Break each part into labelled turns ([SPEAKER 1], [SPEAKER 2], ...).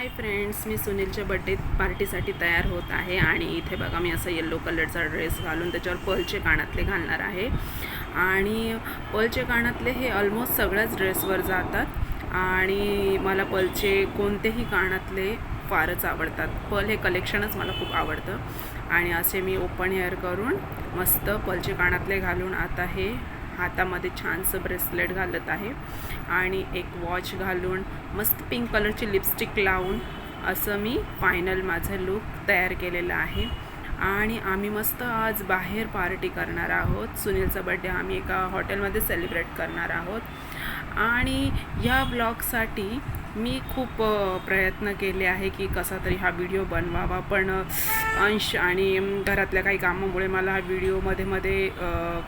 [SPEAKER 1] Hi friends, मी सुनीलच्या birthday पार्टीसाठी तयार होत आहे आणि इथे बघा मी असं येल्लो कलरचा ड्रेस घालून त्याच्यावर पर्लचे कानातले घालणार आहे. आणि पर्लचे कानातले हे ऑलमोस्ट सगळ्याच ड्रेसवर जातात आणि मला पर्लचे कोणतेही कानातले फारच आवडतात. पर्ल हे कलेक्शनच मला खूप आवडतं आणि असे मी ओपन हेअर करून मस्त पर्लचे कानातले घालून आता हे हातामध्ये छानसं ब्रेसलेट घालत आहे आणि एक वॉच घालून मस्त पिंक कलरची लिपस्टिक लावून असं मी फायनल माझं लूक तयार केलेलं आहे. आणि आम्ही मस्त आज बाहेर पार्टी करणार आहोत. सुनीलचा बड्डे आम्ही एका हॉटेलमध्ये सेलिब्रेट करणार आहोत आणि या ब्लॉगसाठी मी खूप प्रयत्न केले आहे की कसा तरी हा व्हिडिओ बनवावा, पण अंश आणि घरातल्या काही कामामुळे मला हा व्हिडिओ मध्ये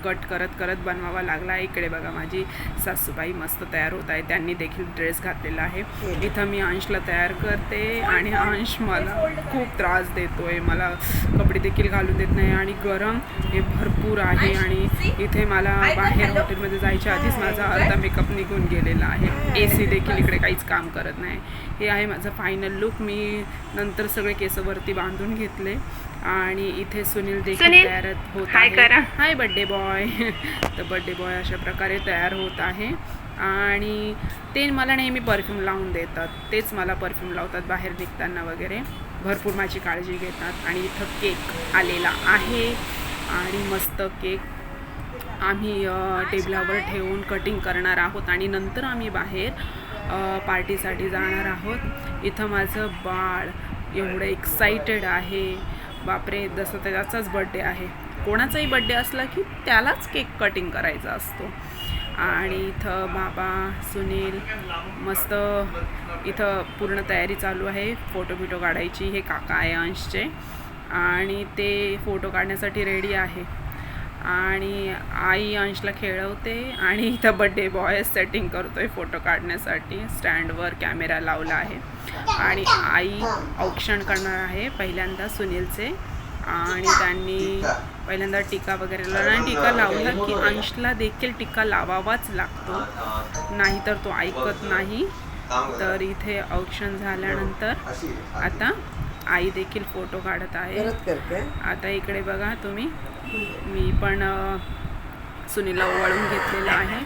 [SPEAKER 1] कट करत बनवावा लागला. इकडे बघा माझी सासूबाई मस्त तयार होत आहे, त्यांनी देखील ड्रेस घातलेला आहे. इथं मी अंशला तयार करते आणि अंश मला खूप त्रास देतो आहे, मला कपडे देखील घालून देत नाही आणि गरम हे भरपूर आहे आणि इथे मला बाहेर हॉटेलमध्ये जायच्या आधीच माझा अर्धा मेकअप निघून गेलेला आहे. AC देखील इकडे काहीच काम करत नाही. हे आहे माझं फायनल लुक. मी नंतर सगळे केसवरती बांधून घेतले आणि इथे सुनील देखील तयार होत आहे. हाय बड्डे बॉय. तर बड्डे बॉय अशा प्रकारे तयार होत आहे आणि ते मला नेहमी परफ्यूम लावून देतात, तेच मला परफ्यूम लावतात बाहेर निघताना वगैरे, भरपूर माझी काळजी घेतात. आणि इथं केक आलेला आहे आणि मस्त केक आम्ही टेबलावर ठेवून कटिंग करणार आहोत आणि नंतर आम्ही बाहेर पार्टीसाठी जाणार आहोत. इथं माझं बाळ एवढं एक्साइटेड आहे, बापरे, जसं त्याचाच बड्डे आहे. कोणाचाही बड्डे असला की त्यालाच केक कटिंग करायचा असतो. आणि इथं बाबा सुनील मस्त इथं पूर्ण तयारी चालू आहे फोटो काढायची. हे काका आहे अंशचे आणि ते फोटो काढण्यासाठी रेडी आहे आणि आई अंशला खेळवते आणि इथं बड्डे बॉय सेटिंग करतोय फोटो काढण्यासाठी. स्टँडवर कॅमेरा लावला आहे आणि आई औक्षण करणार आहे पहिल्यांदा सुनीलचे आणि त्यांनी पहिल्यांदा टीका वगैरे लावला आणि टीका लावला की अंशला देखील टीका लावावाच लागतो, नाहीतर तो ऐकत नाही. तर इथे औक्षण झाल्यानंतर आता आई देखील फोटो काढत आहे. आता इकडे बघा तुम्ही, मी पण सुनीलला ओवाळून घेतलेला आहे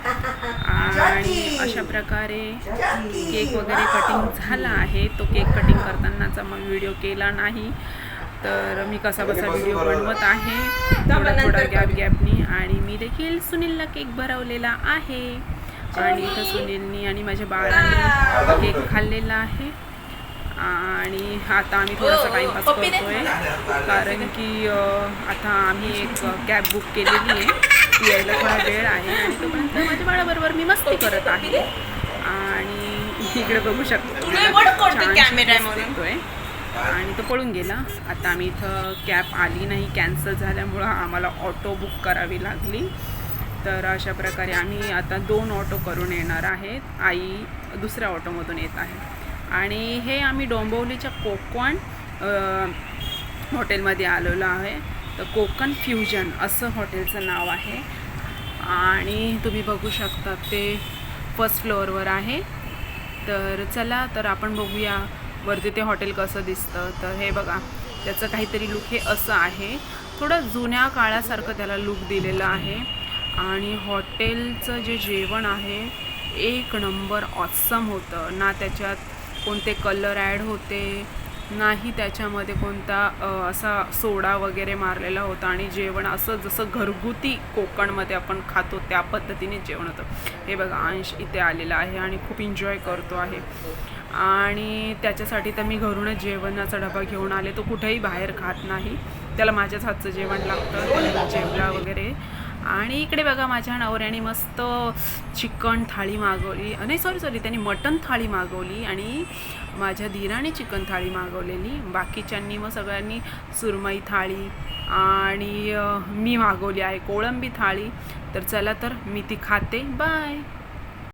[SPEAKER 1] आणि अशा प्रकारे केक वगैरे कटिंग झाला आहे. तो केक कटिंग करतानाचा मग व्हिडिओ केला नाही, तर मी कसा बसा व्हिडिओ बनवत आहे थोडा गॅपनी. आणि मी देखील सुनीलला केक भरवलेला आहे आणि इथं सुनीलनी आणि माझ्या बाळाने केक खाल्लेला आहे. आणि आता आम्ही थोडासा टाईमपास करतोय कारण की आता आम्ही एक कॅब बुक केलेली आहे, ती यायला थोडा वेळ आहे आणि तोपर्यंत माझ्या बाळाबरोबर मी मस्ती करत आहे. आणि इकडे बघू शकतो येतोय आणि तो पळून गेला. आता आम्ही इथं कॅब आली नाही, कॅन्सल झाल्यामुळं आम्हाला ऑटो बुक करावी लागली. तर अशा प्रकारे आम्ही आता 2 ऑटो करून येणार आहेत. आई दुसऱ्या ऑटोमधून येत आहे आणि हे आम्ही डोंबिवलीच्या कोकण हॉटेलमध्ये आलेलो आहे. तर कोकण फ्युजन असं हॉटेलचं नाव आहे आणि तुम्ही बघू शकता ते फर्स्ट फ्लोअरवर आहे. तर चला तर आपण बघूया वरती ते हॉटेल कसं दिसतं. तर हे बघा, त्याचं काहीतरी लुक हे असं आहे, थोडं जुन्या काळासारखं त्याला लुक दिलेलं आहे. आणि हॉटेलचं जे जेवण आहे एक नंबर ऑसम होतं. ना त्याच्यात कोणते कलर ॲड होते, नाही त्याच्यामध्ये कोणता असा सोडा वगैरे मारलेला होता आणि जेवण असं जसं घरगुती कोकणमध्ये आपण खातो त्या पद्धतीने जेवण होतं. हे बघा अंश इथे आलेला आहे आणि खूप एन्जॉय करतो आहे आणि त्याच्यासाठी तर मी घरूनच जेवणाचा डबा घेऊन आले. तो कुठेही बाहेर खात नाही, त्याला माझ्याच हातचं जेवण लागतं, जेवला वगैरे. आणि इकडे बघा माझ्या नवऱ्याने मस्त चिकन थाळी मागवली, नाही सॉरी त्यांनी मटन थाळी मागवली आणि माझ्या धीराने चिकन थाळी मागवलेली. बाकीच्यांनी मग सगळ्यांनी सुरमई थाळी आणि मी मागवली आहे कोळंबी थाळी. तर चला तर मी ती खाते. बाय.